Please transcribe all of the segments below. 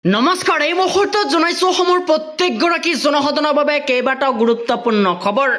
নমস্কাৰ এই মুহূৰ্তত জনাইছো অসমৰ প্ৰত্যেকগৰাকী জনসাধাৰণৰ বাবে কেইবাটাও গুৰুত্বপূৰ্ণ খবৰ।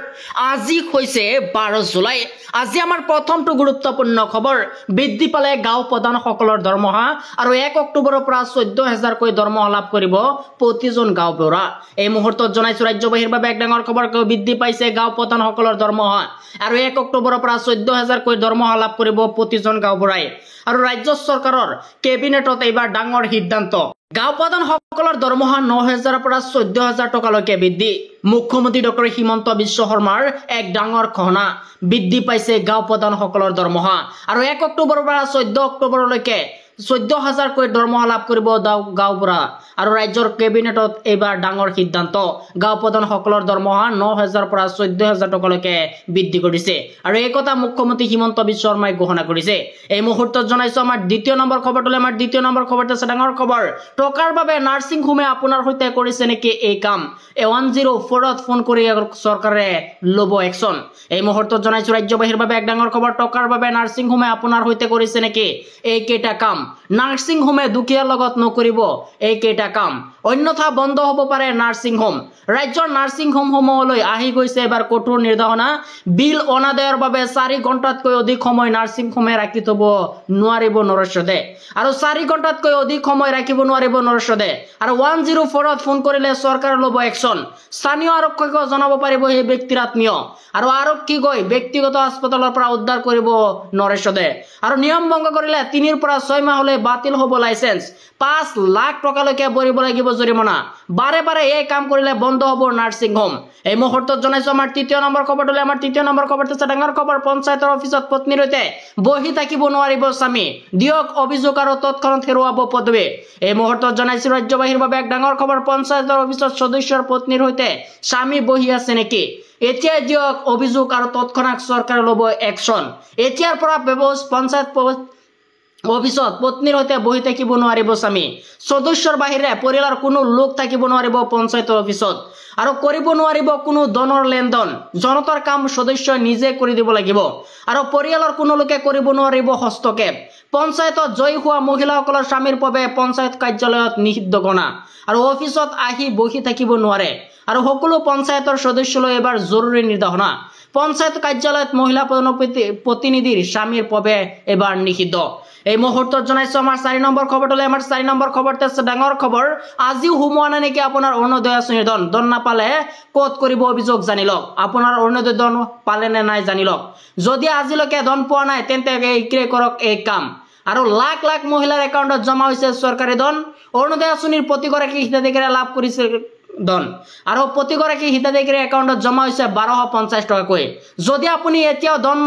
আজি হৈছে 12 জুলাই। আজি আমাৰ প্ৰথমটো গুৰুত্বপূৰ্ণ খবৰ, বৃদ্ধি পালে গাঁও প্ৰধানসকলৰ দৰমহা আৰু 1 অক্টোবৰৰ পৰা 14,000 কৈ দৰমহা লাভ কৰিব প্ৰতিজন গাঁওবুঢ়া। এই মুহূৰ্তত জনাইছো ৰাজ্যবাসীৰ বাবে এক ডাঙৰ খবৰ, বৃদ্ধি পাইছে গাঁও প্ৰধানসকলৰ দৰমহা আৰু 1 অক্টোবৰৰ পৰা 14,000 কৈ দৰমহা লাভ কৰিব প্ৰতিজন গাঁওবুঢ়াই। আৰু ৰাজ্য চৰকাৰৰ কেবিনেটত এইবাৰ ডাঙৰ সিদ্ধান্ত, গাঁও প্ৰধানসকলৰ দৰমহা 9,000 পৰা 14,000 টকালৈকে বৃদ্ধি। মুখ্যমন্ত্ৰী ডক্টৰ হিমন্ত বিশ্ব শৰ্মাৰ এক ডাঙৰ ঘোষণা, বৃদ্ধি পাইছে গাঁও প্ৰধানসকলৰ দৰমহা আৰু 1 অক্টোবৰৰ পৰা 14 অক্টোবৰলৈকে 14,000 কৈ দৰমহা লাভ কৰিব গাঁওবুঢ়া। আৰু ৰাজ্যৰ কেবিনেটত এইবাৰ ডাঙৰ সিদ্ধান্ত, গাঁও প্ৰধানসকলৰ দৰমহা 9,000 পৰা 14,000 টকালৈকে বৃদ্ধি কৰিছে আৰু এই কথা মুখ্যমন্ত্ৰী হিমন্ত বিশ্ব শৰ্মাই ঘোষণা কৰিছে। এই মুহূৰ্তত জনাইছো আমাৰ দ্বিতীয় নম্বৰ খবৰটোলৈ। আমাৰ দ্বিতীয় নম্বৰ খবৰটো আছে ডাঙৰ খবৰ, টকাৰ বাবে নাৰ্ছিং হোমে আপোনাৰ সৈতে কৰিছে নেকি এই কাম? 104ত ফোন কৰি চৰকাৰে ল'ব একশন। এই মুহূৰ্তত জনাইছো ৰাজ্যবাসীৰ বাবে এক ডাঙৰ খবৰ, টকাৰ বাবে নাৰ্ছিং হোমে আপোনাৰ সৈতে কৰিছে নেকি এইকেইটা কাম? নাৰ্ছিং হোমে দুখীয়াৰ লগত নকৰিব এইকেইটা কাম, অন্যথা বন্ধ হ'ব পাৰে নাৰ্ছিং হোম। ৰাজ্যৰ নাৰ্ছিং হোমসমূহলৈ আহি গৈছে এবাৰ কঠোৰ নিৰ্দেশনা। বিল অনাদায়ৰ বাবে 4 ঘণ্টাতকৈ অধিক সময় নাৰ্ছিং হোমে ৰাখি থব নোৱাৰিব নৰেশদে আৰু 4 ঘণ্টাতকৈ অধিক সময় ৰাখিব নোৱাৰিব নৰেশদে। আৰু 104ত ফোন কৰিলে চৰকাৰ ল'ব একশন। স্থানীয় আৰক্ষীক জনাব পাৰিব সেই ব্যক্তিৰ আত্মীয় আৰু আৰক্ষী গৈ ব্যক্তিগত হাস্পতালৰ পৰা উদ্ধাৰ কৰিব নৰেশদে। আৰু নিয়ম ভংগ কৰিলে 3 পৰা 6 মাহলৈ বাতিল হ'ব লাইসেন্স, 5 লাখ টকালৈকে ভৰিব লাগিব জৰিমনা। বাৰে বাৰে এই কাম কৰিলে বন্ধ হ'ব নাৰ্ছিং হোম। এই মুহূৰ্তত জনাইছো আমাৰ তৃতীয় নম্বৰ খবৰটোলৈ। আমাৰ তৃতীয় নম্বৰ খবৰটো আছে ডাঙৰ খবৰ, পঞ্চায়তৰ অফিচত পত্নীৰ সৈতে বহি থাকিব নোৱাৰিব স্বামী, দিয়ক অভিযোগ আৰু তৎক্ষণাত হেৰুৱাব পদবী। এই মুহূৰ্তত জনাইছো ৰাজ্যবাসীৰ বাবে এক ডাঙৰ খবৰ, পঞ্চায়তৰ অফিচত সদস্যৰ পত্নীৰ সৈতে স্বামী বহি আছে নেকি? এতিয়া দিয়ক অভিযোগ আৰু তৎক্ষণাত চৰকাৰে ল'ব একশন। এতিয়াৰ পৰা পঞ্চায়ত অফিচত পত্নীৰ সৈতে বহি থাকিব নোৱাৰিব স্বামী, সদস্যৰ বাহিৰে পৰিয়ালৰ কোনো লোক থাকিব নোৱাৰিব পঞ্চায়তৰ অফিচত আৰু কৰিব নোৱাৰিব কোনো ধনৰ লেনদেন। জনতাৰ কাম সদস্যই নিজে কৰি দিব লাগিব আৰু পৰিয়ালৰ কোনো লোকে কৰিব নোৱাৰিব হস্তক্ষেপ। পঞ্চায়তত জয়ী হোৱা মহিলাসকলৰ স্বামীৰ বাবে পঞ্চায়ত কাৰ্যালয়ত নিষিদ্ধ গণা আৰু অফিচত আহি বহি থাকিব নোৱাৰে। আৰু সকলো পঞ্চায়তৰ সদস্যলৈ এবাৰ জৰুৰী নিৰ্দেশনা, পঞ্চায়ত কাৰ্যালয়ত মহিলা প্ৰতিনিধিৰ স্বামীৰ বাবে এবাৰ নিষিদ্ধ। এই মুহূৰ্তত জনাইছো আমাৰ 4 নম্বৰ খবৰটোলৈ। আমাৰ 4 নম্বৰ খবৰটো আছে ডাঙৰ খবৰ, আজিও সোমোৱা নাই নেকি আপোনাৰ অৰুণোদয় আঁচনিৰ ধন? ধন নাপালে ক'ত কৰিব অভিযোগ জানি লওক। আপোনাৰ অৰুণোদয় ধন পালে নে নাই জানি লওক। যদি আজিলৈকে ধন পোৱা নাই তেন্তে এইটোৱে কৰক এই কাম। আৰু লাখ লাখ মহিলাৰ একাউণ্টত জমা হৈছে চৰকাৰী ধন। অৰুণোদয় আঁচনিৰ প্ৰতিগৰাকী হিতাধিকাৰীয়ে লাভ কৰিছে ধন আৰু প্ৰতিগৰাকী হিতাধিকাৰীৰ একাউণ্টত জমা হৈছে 1250 টকাকৈ। যদি আপুনি এতিয়াও ধন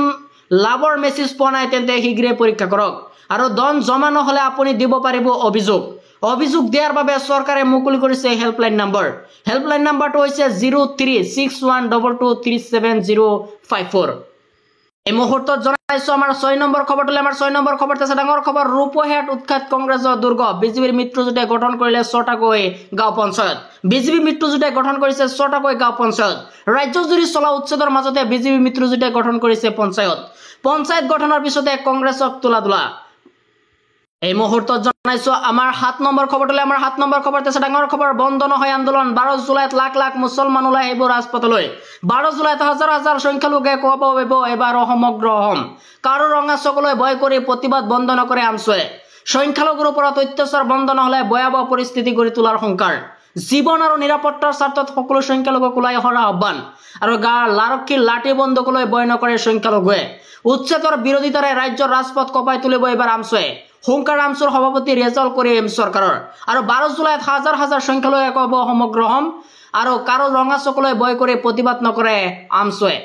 লাভৰ মেছেজ পোৱা নাই তেন্তে শীঘ্ৰে পৰীক্ষা কৰক আৰু ধন জমা নহলে আপুনি দিব পাৰিব অভিযোগ। অভিযোগ দিয়াৰ বাবে চৰকাৰে মুকলি কৰিছে হেল্পলাইন নম্বৰ। হেল্পলাইন নম্বৰটো হৈছে 036122370054। এই মুহূৰ্তত জনাইছো আমাৰ 6 নম্বৰ খবৰটোলৈ। আমাৰ 6 নম্বৰ খবৰটো আছে ডাঙৰ খবৰ, ৰূপহেয়াত উৎখাত কংগ্ৰেছৰ দুৰ্গ, বিজেপিৰ মিত্ৰজোঁটে গঠন কৰিলে 6টাকৈ গাঁও পঞ্চায়ত। বিজেপি মিত্ৰজোঁটে গঠন কৰিছে 6টাকৈ গাঁও পঞ্চায়ত। ৰাজ্যজুৰি চলা উচ্ছেদৰ মাজতে বিজেপি মিত্ৰজোঁটে গঠন কৰিছে পঞ্চায়ত গঠনৰ পিছতে কংগ্ৰেছক তোলা। এই মুহূৰ্তত জনাইছো আমাৰ 7 নম্বৰ খবৰটোলৈ। আমাৰ 7 নম্বৰ খবৰটো আছে ডাঙৰ খবৰ, বন্ধ নহয় আন্দোলন, 12 জুলাইত লাখ লাখ মুছলমান ওলাই আহিব ৰাজপথলৈ। 12 জুলাইত হাজাৰ হাজাৰ সংখ্যালঘুৱে ক'ব এবাৰ সমগ্ৰ অসম। কাৰো ৰঙা চকুলৈ ভয় কৰি প্ৰতিবাদ বন্ধ নকৰে আমছুৱে। সংখ্যালঘুৰ ওপৰত অত্যাচাৰ বন্ধ নহলে ভয়াৱহ পৰিস্থিতি গঢ়ি তোলাৰ সংকাৰ। জীৱন আৰু নিৰাপত্তাৰ স্বাৰ্থত সকলো সংখ্যালঘুক ওলাই অহাৰ আহ্বান আৰু আৰক্ষীৰ লাঠি বন্দুকলৈ ভয় নকৰে সংখ্যালঘুৱে। উচ্ছেদৰ বিৰোধিতাৰে ৰাজ্যৰ ৰাজপথ কঁপাই তুলিব এইবাৰ আমছুৱে। হুংকাৰ আমছুৰ সভাপতি ৰেজাউল কৰিম চৰকাৰৰ। আৰু 12 জুলাইত হাজাৰ হাজাৰ সংখ্যালঘুৱে ক'ব সমগ্ৰ অসম আৰু কাৰো ৰঙা চকুলৈ ভয় কৰি প্ৰতিবাদ নকৰে আমছুৱে।